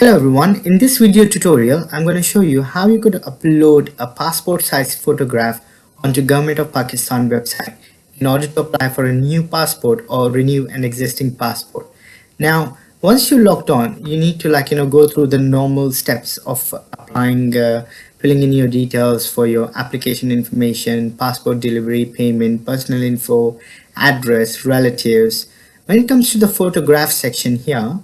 Hello everyone, in this video tutorial I'm going to show you how you could upload a passport size photograph onto Government of Pakistan website in order to apply for a new passport or renew an existing passport. Now once you're logged on, you need to go through the normal steps of applying, filling in your details for your application information, passport delivery, payment, personal info, address, relatives. When it comes to the photograph section here,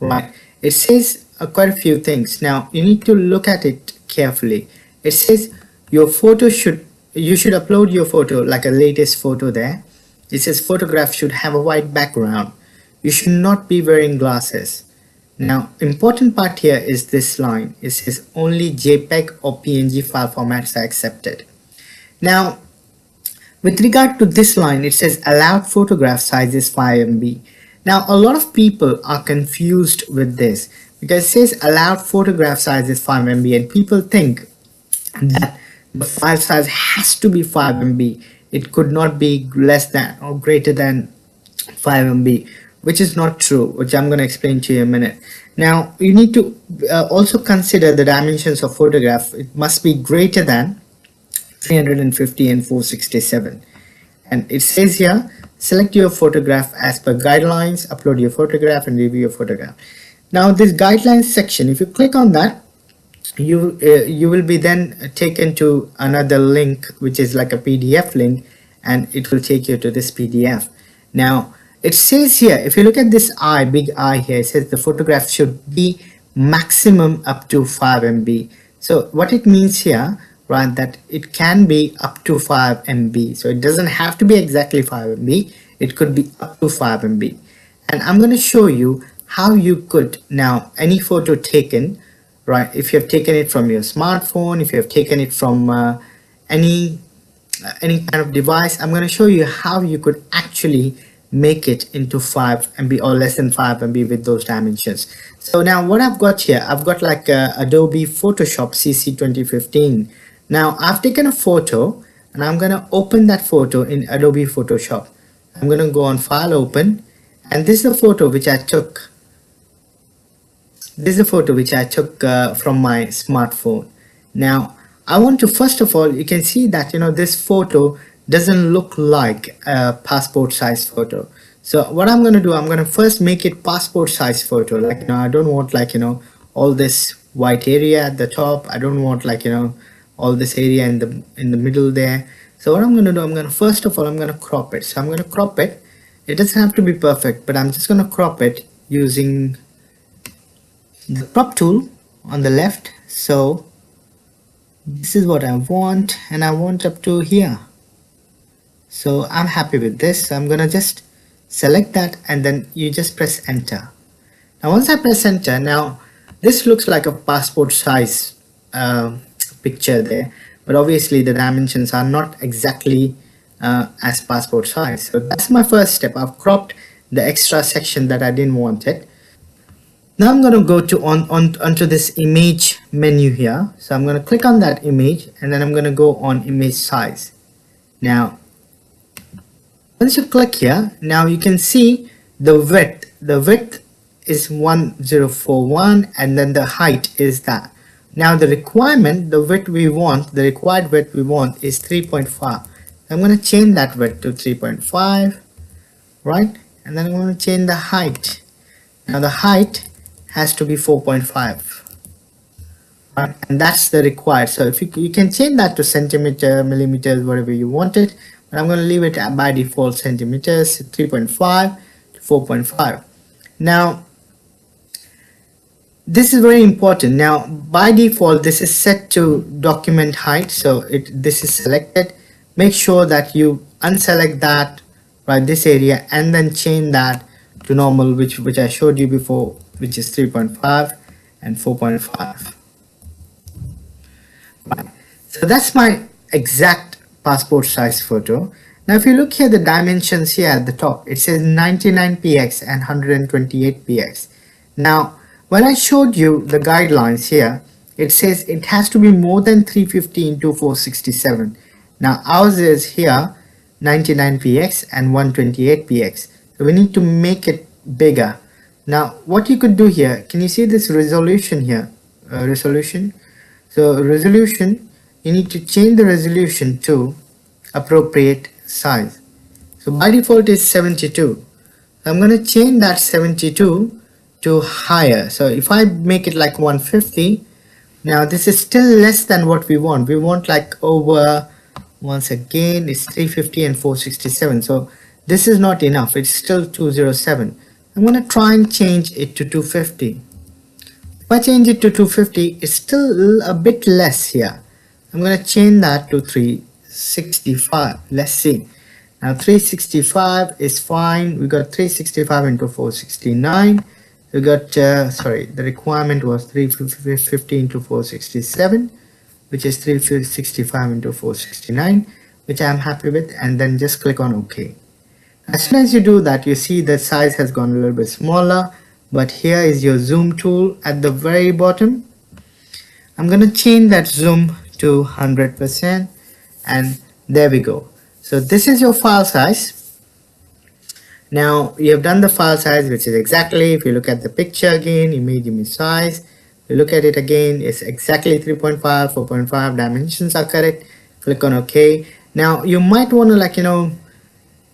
right, it says quite a few things. Now you need to look at it carefully. It says you should upload your photo, like a latest photo there. It says photograph should have a white background. You should not be wearing glasses. Now important part here is this line. It says only JPEG or PNG file formats are accepted. Now with regard to this line, it says allowed photograph size is 5 MB. Now a lot of people are confused with this because it says allowed photograph size is 5 MB and people think that the file size has to be 5 MB. It could not be less than or greater than 5 MB, which is not true, which I'm going to explain to you in a minute. Now you need to also consider the dimensions of photograph. It must be greater than 350 and 467. And it says here, select your photograph as per guidelines, upload your photograph and review your photograph. Now this guidelines section, if you click on that, you will be then taken to another link, which is like a PDF link, and it will take you to this PDF. Now it says here, if you look at this eye, big eye here, it says the photograph should be maximum up to 5 MB. So what it means here, right, that it can be up to 5 MB. So it doesn't have to be exactly 5 MB. It could be up to 5 MB. And I'm going to show you how you could now any photo taken, right, if you have taken it from your smartphone, if you have taken it from any kind of device, I'm going to show you how you could actually make it into 5 MB or less than 5 MB with those dimensions. So now what I've got here, I've got like Adobe Photoshop CC 2015. Now I've taken a photo and I'm going to open that photo in Adobe Photoshop. I'm going to go on File, Open, and this is the photo which I took. This is a photo which I took from my smartphone. Now I want to, first of all, you can see that this photo doesn't look like a passport size photo. So what I'm going to do, I'm going to first make it passport size photo. Like I don't want all this white area at the top. I don't want all this area in the middle there. So what I'm going to do, I'm going to, first of all, I'm going to crop it. So I'm going to crop it. It doesn't have to be perfect, but I'm just going to crop it using the crop tool on the left. So this is what I want, and I want up to here. So I'm happy with this. So I'm gonna just select that, and then you just press enter. Now once I press enter, now this looks like a passport size picture there, but obviously the dimensions are not exactly as passport size. So that's my first step. I've cropped the extra section that I didn't want it. Now I'm going to go to onto this image menu here. So I'm going to click on that image, and then I'm going to go on image size. Now once you click here, now you can see the width. The width is 1041, and then the height is that. Now the requirement, the width we want, the required width we want is 3.5. I'm going to change that width to 3.5, right? And then I'm going to change the height. Now the height has to be 4.5, right? And that's the required. So if you can change that to centimeter, millimeters, whatever you want it, but I'm going to leave it by default centimeters, 3.5 to 4.5. Now this is very important. Now by default this is set to document height, so this is selected. Make sure that you unselect that, right, this area, and then change that to normal, which I showed you before, which is 3.5 and 4.5. Right. So that's my exact passport size photo. Now if you look here, the dimensions here at the top, it says 99px and 128px. Now when I showed you the guidelines here, it says it has to be more than 350 into 467. Now ours is here 99px and 128px. So we need to make it bigger. Now what you could do here, can you see this resolution here? Resolution. So resolution, you need to change the resolution to appropriate size. So by default is 72. I'm going to change that 72 to higher. So if I make it like 150, now this is still less than what we want. We want like over, once again, it's 350 and 467. So this is not enough. It's still 207. I'm going to try and change it to 250. If I change it to 250, it's still a bit less here. I'm going to change that to 365. Let's see. Now 365 is fine. We got 365 into 469. We got, sorry, the requirement was 350 into 467, which is 365 into 469, which I'm happy with, and then just click on OK. As soon as you do that, you see the size has gone a little bit smaller, but here is your zoom tool at the very bottom. I'm going to change that zoom to 100%, and there we go. So this is your file size. Now you have done the file size, which is exactly, if you look at the picture again, image size, you look at it again, it's exactly 3.5, 4.5, dimensions are correct. Click on OK. Now you might want to, like,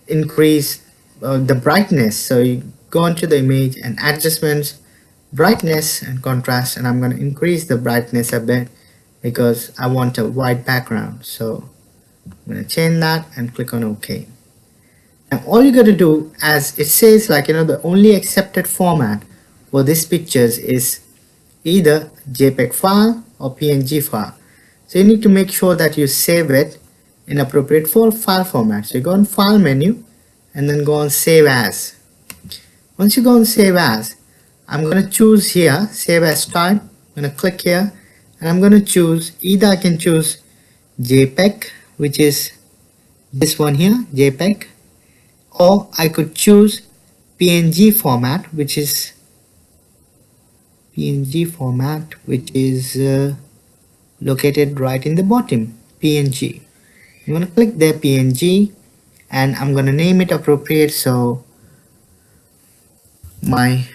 increase the brightness. So you go into the image and adjustments, brightness and contrast, and I'm going to increase the brightness a bit because I want a white background. So I'm going to change that and click on OK. Now all you got to do, as it says, like, the only accepted format for these pictures is either JPEG file or PNG file. So you need to make sure that you save it in appropriate file format. So you go on file menu and then go on save as. Once you go on save as, I'm going to choose here save as type. I'm going to click here and I'm going to choose, either I can choose JPEG, which is this one here, JPEG, or I could choose PNG format, which is located right in the bottom, PNG. I'm going to click there, PNG, and I'm going to name it appropriate. So my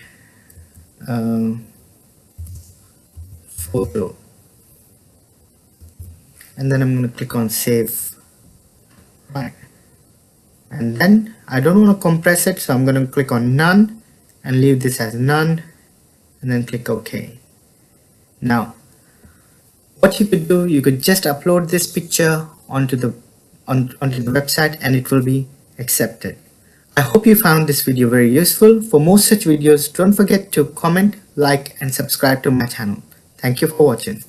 photo, and then I'm going to click on save. Right. And then I don't want to compress it, so I'm going to click on none and leave this as none, and then click OK. Now what you could do, you could just upload this picture onto the website and it will be accepted. I hope you found this video very useful. For more such videos, don't forget to comment, like and subscribe to my channel. Thank you for watching.